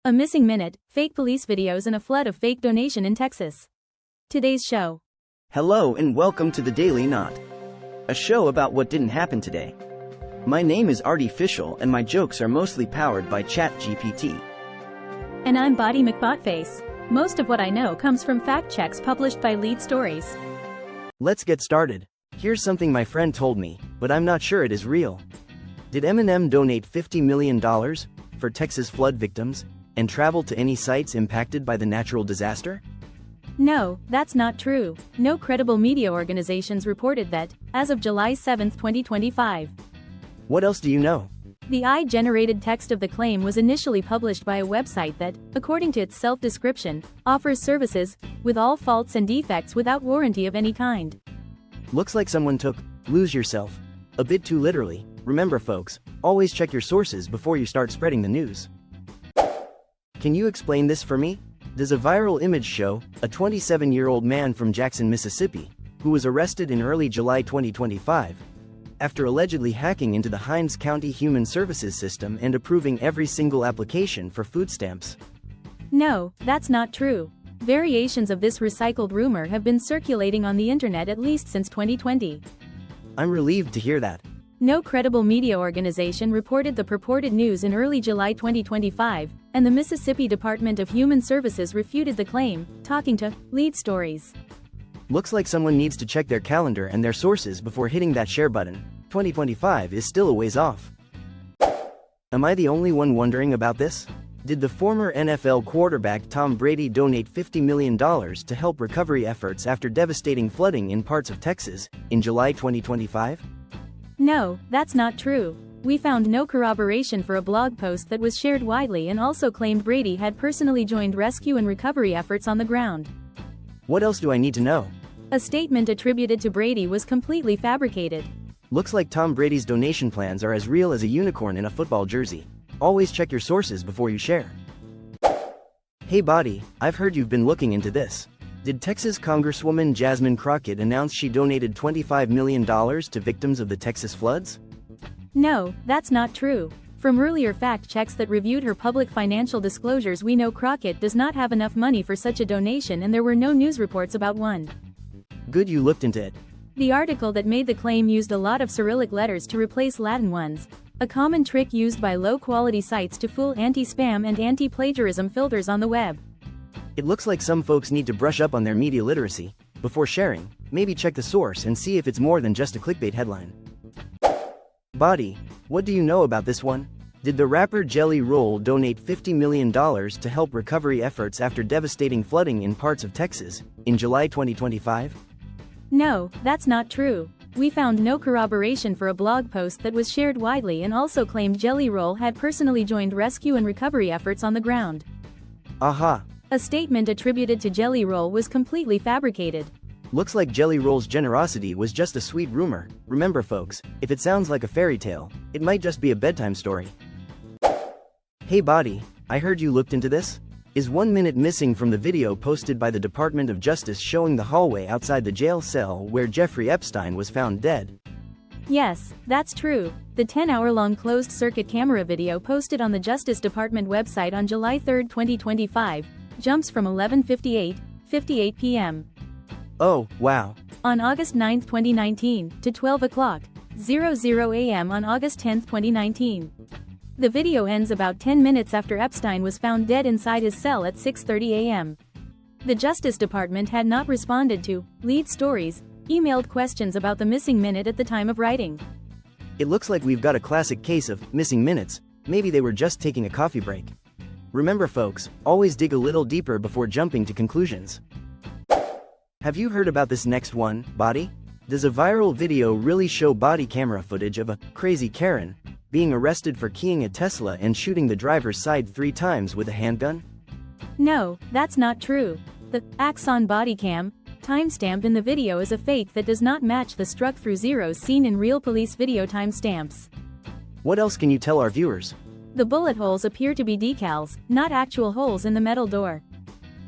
A missing minute, fake police videos and a flood of fake donation in Texas. Today's show. Hello and welcome to the Daily Knot, a show about what didn't happen today. My name is Artificial and my jokes are mostly powered by ChatGPT. And I'm Body McBotface. Most of what I know comes from fact checks published by Lead Stories. Let's get started. Here's something my friend told me, but I'm not sure it is real. Did Eminem donate $50 million for Texas flood victims and travel to any sites impacted by the natural disaster? No, that's not true. No credible media organizations reported that, as of July 7, 2025. What else do you know? The AI-generated text of the claim was initially published by a website that, according to its self-description, offers services with all faults and defects without warranty of any kind. Looks like someone took "lose yourself" a bit too literally. Remember folks, always check your sources before you start spreading the news. Can you explain this for me? Does a viral image show a 27-year-old man from Jackson, Mississippi, who was arrested in early July 2025 after allegedly hacking into the Hinds County Human Services system and approving every single application for food stamps? No, that's not true. Variations of this recycled rumor have been circulating on the internet at least since 2020. I'm relieved to hear that. No credible media organization reported the purported news in early July 2025, and the Mississippi Department of Human Services refuted the claim, talking to Lead Stories. Looks like someone needs to check their calendar and their sources before hitting that share button. 2025 is still a ways off. Am I the only one wondering about this? Did the former NFL quarterback Tom Brady donate $50 million to help recovery efforts after devastating flooding in parts of Texas in July 2025? No, that's not true. We found no corroboration for a blog post that was shared widely and also claimed Brady had personally joined rescue and recovery efforts on the ground. What else do I need to know? A statement attributed to Brady was completely fabricated. Looks like Tom Brady's donation plans are as real as a unicorn in a football jersey. Always check your sources before you share. Hey Body, I've heard you've been looking into this. Did Texas Congresswoman Jasmine Crockett announce she donated $25 million to victims of the Texas floods? No, that's not true. From earlier fact checks that reviewed her public financial disclosures, we know Crockett does not have enough money for such a donation, and there were no news reports about one. Good you looked into it. The article that made the claim used a lot of Cyrillic letters to replace Latin ones, a common trick used by low-quality sites to fool anti-spam and anti-plagiarism filters on the web. It looks like some folks need to brush up on their media literacy. Before sharing, maybe check the source and see if it's more than just a clickbait headline. Body, what do you know about this one? Did the rapper Jelly Roll donate $50 million to help recovery efforts after devastating flooding in parts of Texas in July 2025? No, that's not true. We found no corroboration for a blog post that was shared widely and also claimed Jelly Roll had personally joined rescue and recovery efforts on the ground. Aha! A statement attributed to Jelly Roll was completely fabricated. Looks like Jelly Roll's generosity was just a sweet rumor. Remember folks, if it sounds like a fairy tale, it might just be a bedtime story. Hey Body, I heard you looked into this? Is 1 minute missing from the video posted by the Department of Justice showing the hallway outside the jail cell where Jeffrey Epstein was found dead? Yes, that's true. The 10-hour-long closed-circuit camera video posted on the Justice Department website on July 3, 2025, jumps from 11:58 p.m. Oh, wow. on August 9, 2019, to 12:00 a.m. on August 10, 2019. The video ends about 10 minutes after Epstein was found dead inside his cell at 6:30 a.m. The Justice Department had not responded to Lead Stories' emailed questions about the missing minute at the time of writing. It looks like we've got a classic case of missing minutes. Maybe they were just taking a coffee break. Remember folks, always dig a little deeper before jumping to conclusions. Have you heard about this next one, Body? Does a viral video really show body camera footage of a crazy Karen being arrested for keying a Tesla and shooting the driver's side 3 times with a handgun? No, that's not true. The Axon Bodycam timestamp in the video is a fake that does not match the struck-through zeros seen in real police video timestamps. What else can you tell our viewers? The bullet holes appear to be decals, not actual holes in the metal door.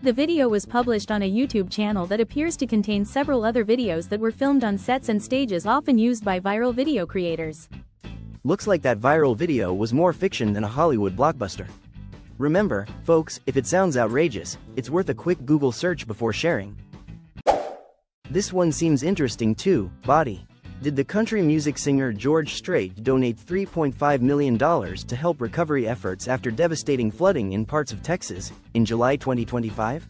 The video was published on a YouTube channel that appears to contain several other videos that were filmed on sets and stages often used by viral video creators. Looks like that viral video was more fiction than a Hollywood blockbuster. Remember, folks, if it sounds outrageous, it's worth a quick Google search before sharing. This one seems interesting too. Body. Did the country music singer George Strait donate $3.5 million to help recovery efforts after devastating flooding in parts of Texas in July 2025?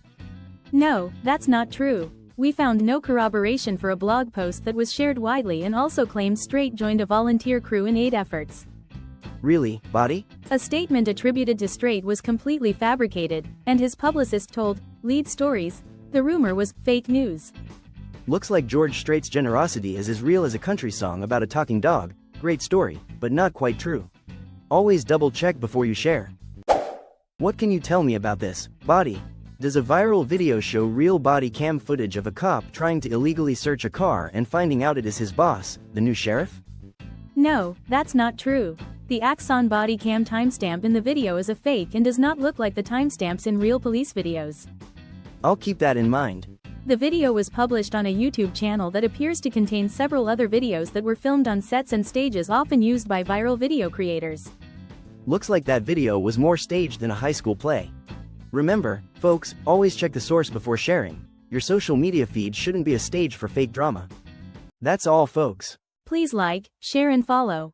No, that's not true. We found no corroboration for a blog post that was shared widely and also claimed Strait joined a volunteer crew in aid efforts. Really, Body? A statement attributed to Strait was completely fabricated, and his publicist told Lead Stories the rumor was fake news. Looks like George Strait's generosity is as real as a country song about a talking dog. Great story, but not quite true. Always double check before you share. What can you tell me about this, Body? Does a viral video show real body cam footage of a cop trying to illegally search a car and finding out it is his boss, the new sheriff? No, that's not true. The Axon Bodycam timestamp in the video is a fake and does not look like the timestamps in real police videos. I'll keep that in mind. The video was published on a YouTube channel that appears to contain several other videos that were filmed on sets and stages often used by viral video creators. Looks like that video was more staged than a high school play. Remember, folks, always check the source before sharing. Your social media feed shouldn't be a stage for fake drama. That's all, folks. Please like, share and follow.